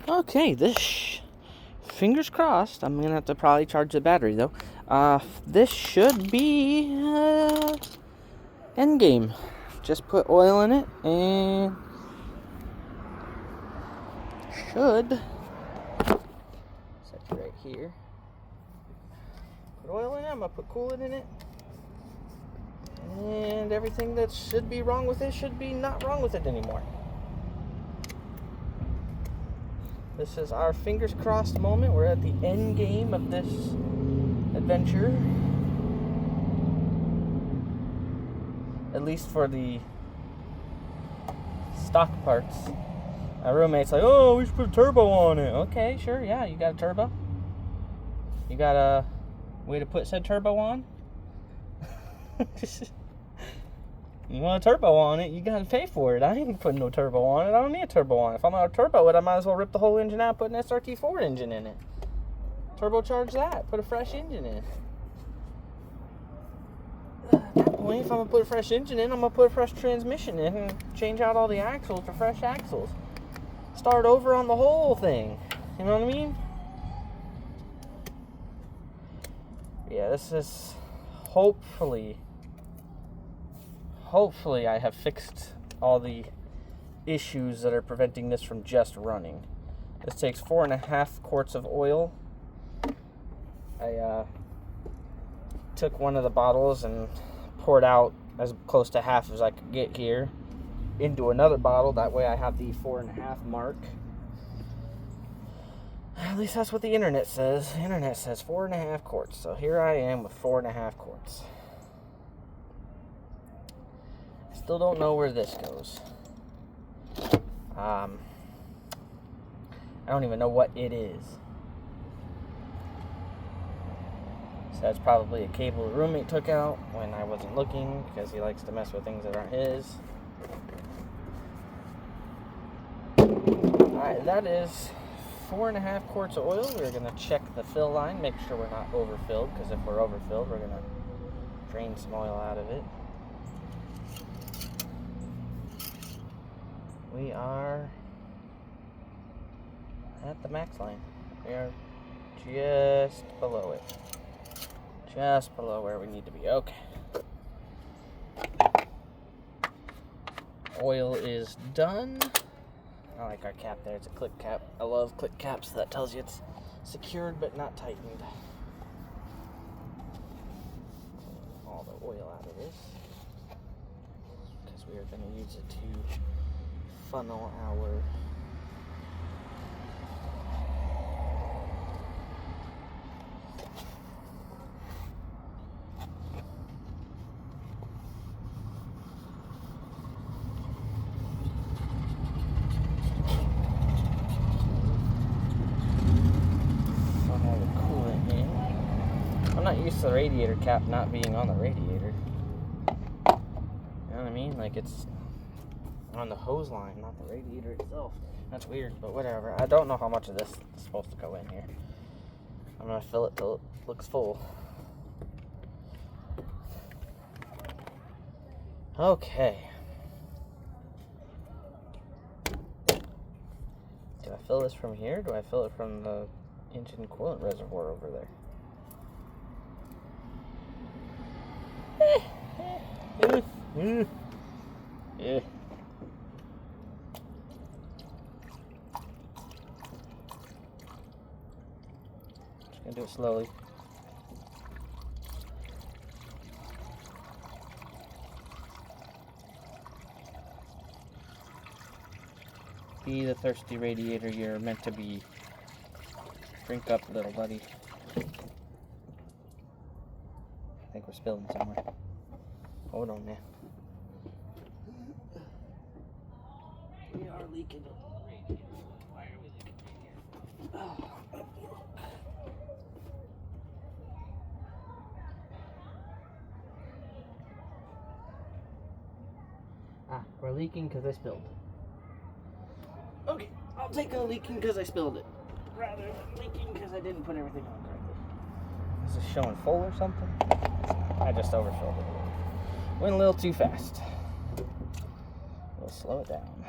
Okay, fingers crossed. I'm gonna have to probably charge the battery though. This should be endgame. Just put oil in it and should set it right here. Put oil in it. I'm gonna put coolant in it, and everything that should be wrong with it should be not wrong with it anymore. This is our fingers crossed moment. We're at the end game of this adventure. At least for the stock parts. My roommate's like, oh, we should put a turbo on it. Okay, sure, yeah, you got a turbo? You got a way to put said turbo on? You want a turbo on it, you gotta pay for it. I ain't putting no turbo on it. I don't need a turbo on it. If I'm gonna turbo it, I might as well rip the whole engine out, put an SRT4 engine in it. Turbocharge that, put a fresh engine in. At that point, if I'm gonna put a fresh engine in, I'm gonna put a fresh transmission in and change out all the axles for fresh axles. Start over on the whole thing. You know what I mean? Yeah, this is hopefully I have fixed all the issues that are preventing this from just running. This takes 4.5 quarts of oil. I took one of the bottles and poured out as close to half as I could get here into another bottle. That way I have the 4.5 mark. At least that's what the internet says. The internet says 4.5 quarts. So here I am with 4.5 quarts. Still don't know where this goes. I don't even know what it is. So that's probably a cable the roommate took out when I wasn't looking because he likes to mess with things that aren't his. Alright, that is 4.5 quarts of oil. We're going to check the fill line, make sure we're not overfilled, because if we're overfilled, we're going to drain some oil out of it. We are at the max line. We are just below it. Just below where we need to be. Okay. Oil is done. I like our cap there. It's a click cap. I love click caps. That tells you it's secured but not tightened. All the oil out of this, because we are going to use it to funnel our coolant in. I'm not used to the radiator cap not being on the radiator. You know what I mean? Like, it's on the hose line, not the radiator itself. That's weird, but whatever. I don't know how much of this is supposed to go in here. I'm gonna fill it till it looks full. Okay. Do I fill this from here? Do I fill it from the engine coolant reservoir over there? Yeah. Just gonna do it slowly. Be the thirsty radiator you're meant to be. Drink up, little buddy. I think we're spilling somewhere. Hold on now. We are leaking radiator. Why are we leaking radiator? Oh. We're leaking because I spilled. Okay, I'll take a leaking because I spilled it, rather than leaking because I didn't put everything on correctly. Is this showing full or something? I just overfilled it a little. Went a little too fast. We'll slow it down.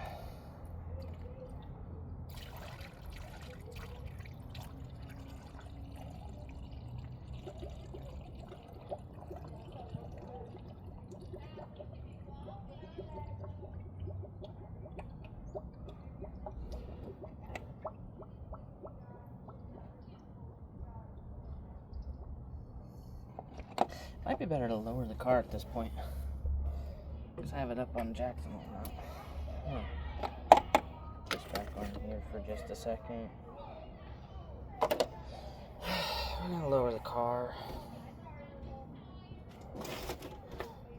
Might be better to lower the car at this point. Because I have it up on jacks and whatnot. Just back on here for just a second. We're going to lower the car.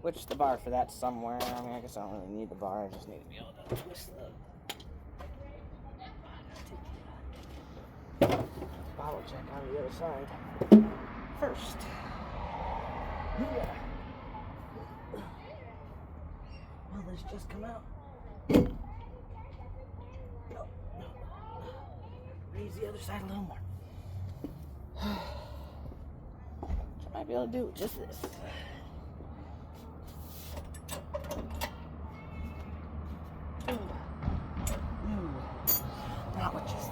Which the bar for that's somewhere. I mean, I guess I don't really need the bar. I just need to be able to twist the bottle check on the other side first. Yeah. Will this just come out? No. Raise the other side a little more. I might be able to do just this. Not what you said.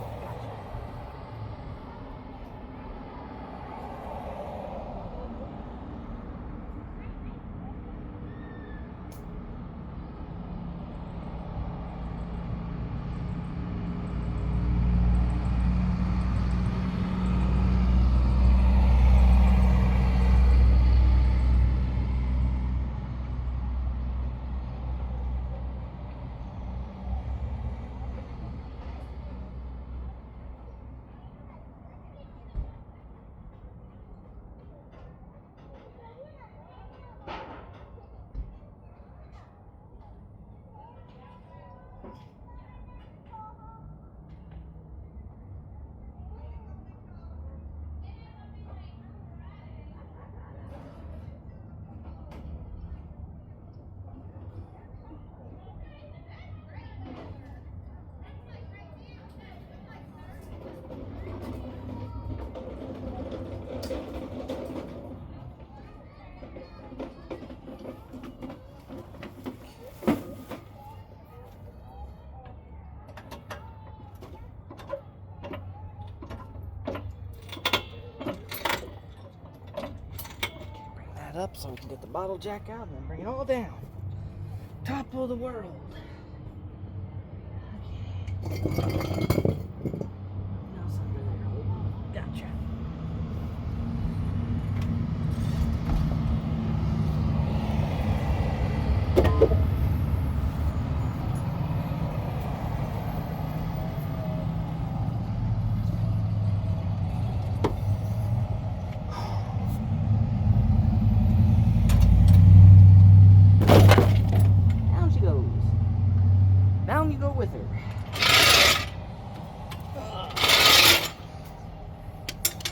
Up so we can get the bottle jack out and then bring it all down. Top of the world. Okay. Now it's under there. Gotcha. Down you go with her.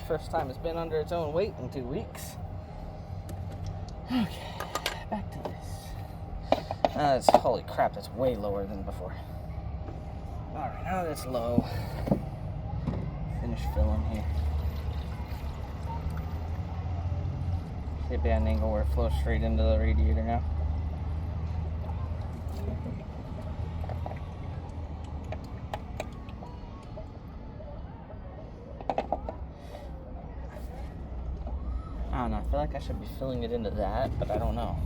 First time it's been under its own weight in 2 weeks. Okay, back to this. Holy crap, that's way lower than before. Alright, now that's low. Finish filling here. Should be at an angle where it flows straight into the radiator now. I don't know, I feel like I should be filling it into that, but I don't know.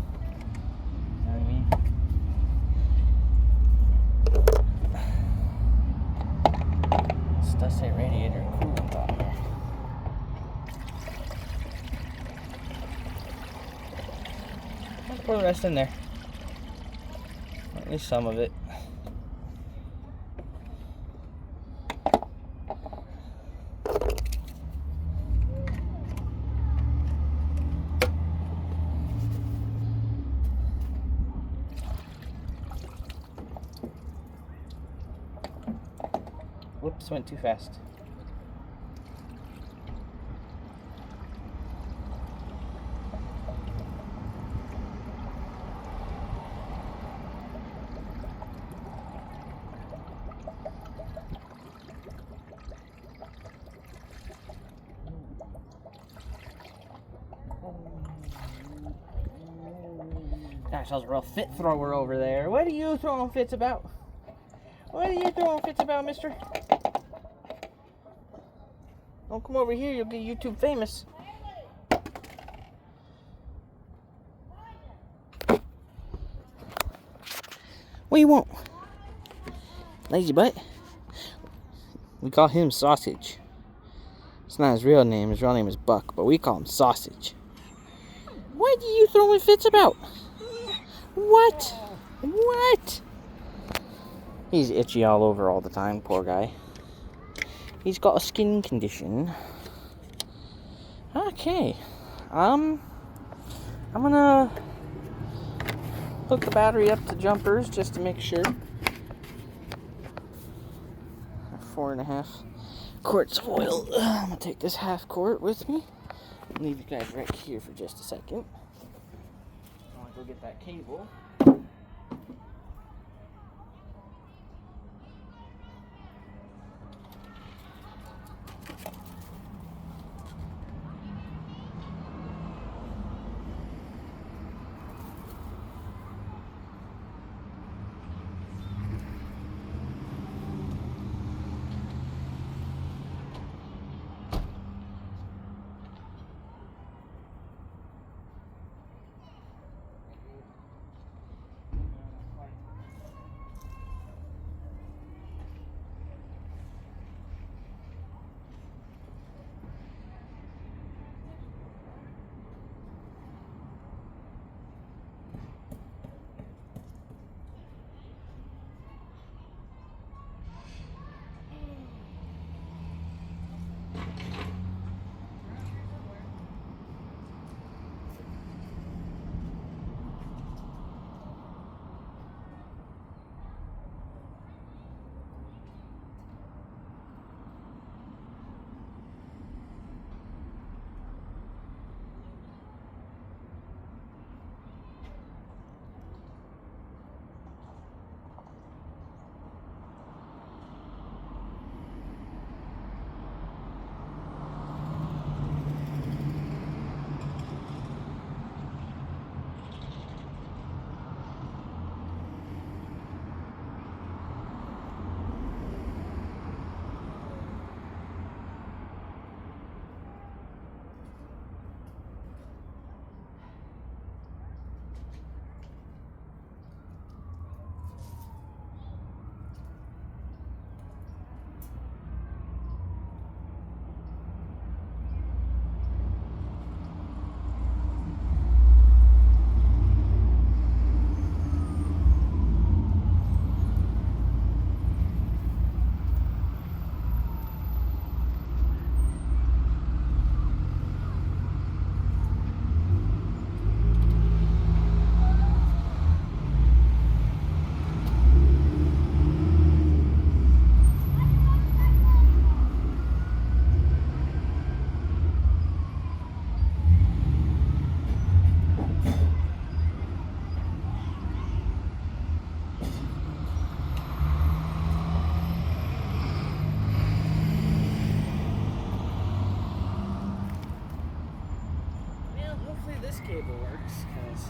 You know what I mean? This does say radiator and coolant on here. I'll pour the rest in there. At least some of it. Whoops, went too fast. Gosh, that was a real fit thrower over there. What are you throwing fits about? What are you throwing fits about, mister? Don't come over here, you'll get YouTube famous. What do you want? Lazy butt? We call him Sausage. It's not his real name is Buck, but we call him Sausage. What are you throwing fits about? What? What? He's itchy all over all the time, poor guy. He's got a skin condition. Okay. I'm gonna hook the battery up to jumpers just to make sure. 4.5 quarts of oil. I'm gonna take this half quart with me. Leave you guys right here for just a second. I wanna go get that cable. This cable works because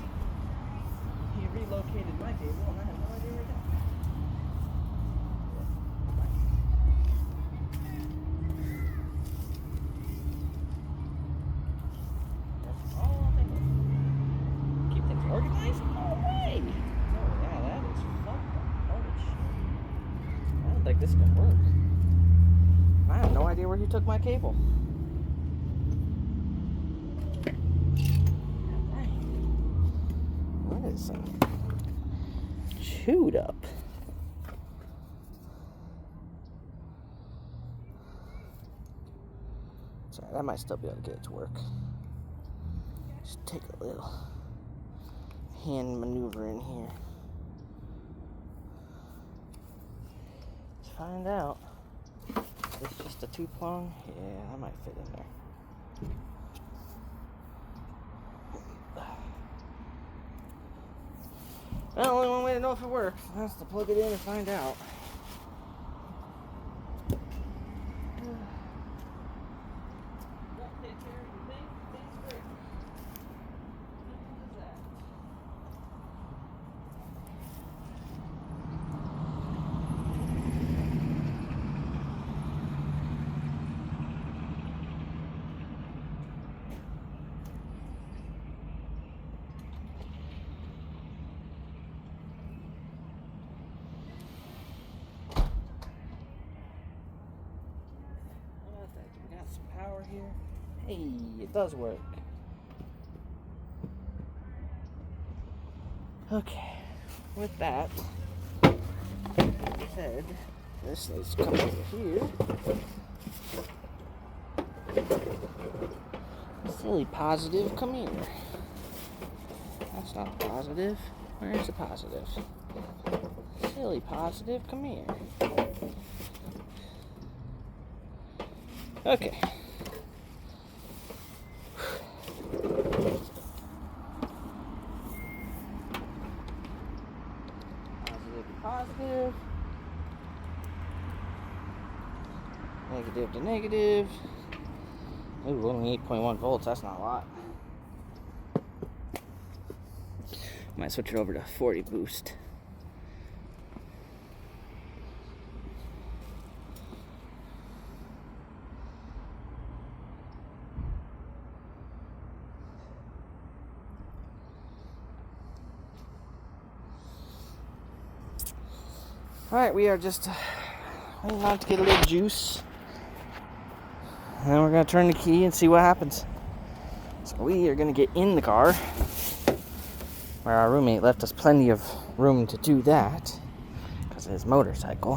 he relocated my cable and I have no idea where it is. Oh, keep things organized? No way! Oh yeah, that is fucked up. Holy shit. I don't think this is gonna work. I have no idea where he took my cable. Chewed up. Sorry, I might still be able to get it to work. Just take a little hand maneuver in here. Let's find out. It's just a 2-prong? Yeah, that might fit in there. Well, only one way to know if it works. That's to plug it in and find out. Here. Hey, it does work. Okay, with that said, this needs to come over here. Silly positive, come here. That's not positive. Where's the positive? Silly positive, come here. Okay. Positive. Negative to negative. Ooh, only 8.1 volts. That's not a lot. Might switch it over to 40 boost. Alright, we are just waiting on to get a little juice. And then we're going to turn the key and see what happens. So we are going to get in the car, where our roommate left us plenty of room to do that, because of his motorcycle.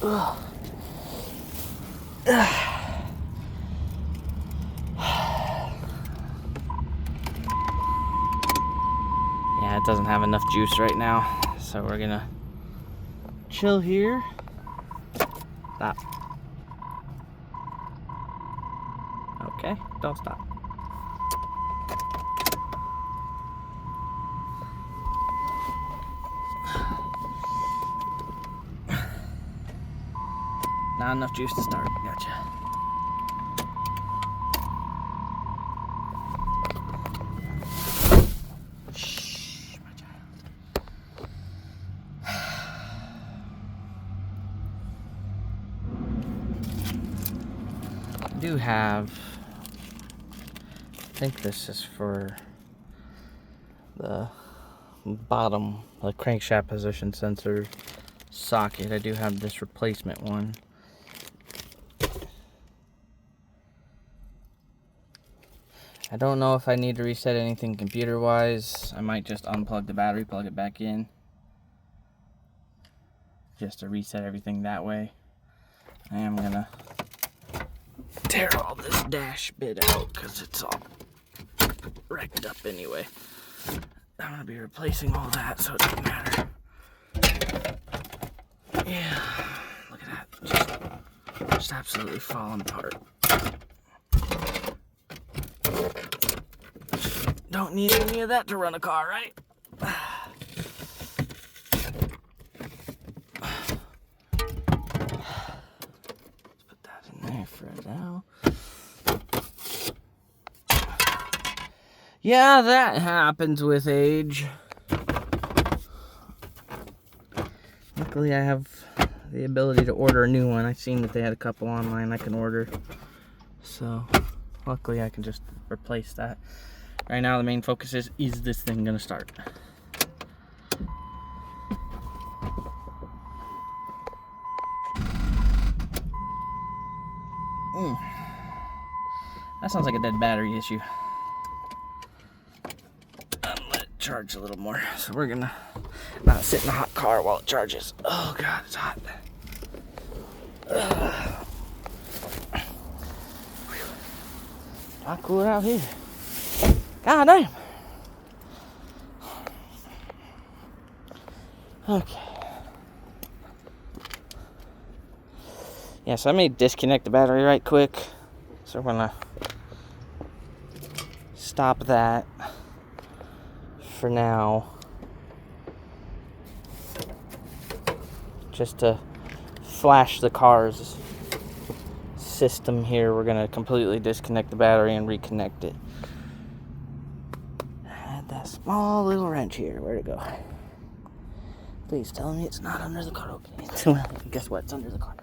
Ugh. Yeah, it doesn't have enough juice right now, so we're going to chill here. Stop. Okay, don't stop. Not enough juice to start. Gotcha. Shh, my child. I do have, I think this is for the bottom, the crankshaft position sensor socket. I do have this replacement one. I don't know if I need to reset anything computer wise. I might just unplug the battery, plug it back in, just to reset everything that way. I am gonna tear all this dash bit out because it's all wrecked up anyway. I'm gonna be replacing all that, so it doesn't matter. Yeah, look at that, just absolutely falling apart. Don't need any of that to run a car, right? Let's put that in there for now. Yeah, that happens with age. Luckily, I have the ability to order a new one. I've seen that they had a couple online I can order. So, luckily, I can just replace that. Right now, the main focus is this thing gonna start? That sounds like a dead battery issue. Let it charge a little more. So we're gonna not sit in a hot car while it charges. Oh God, it's hot. Not cool out here. God damn. Okay. Yeah, so I may disconnect the battery right quick. So we're gonna stop that for now. Just to flash the car's system here, we're gonna completely disconnect the battery and reconnect it. I had that small little wrench here. Where'd it go? Please tell me it's not under the car opening. Well, guess what? It's under the car.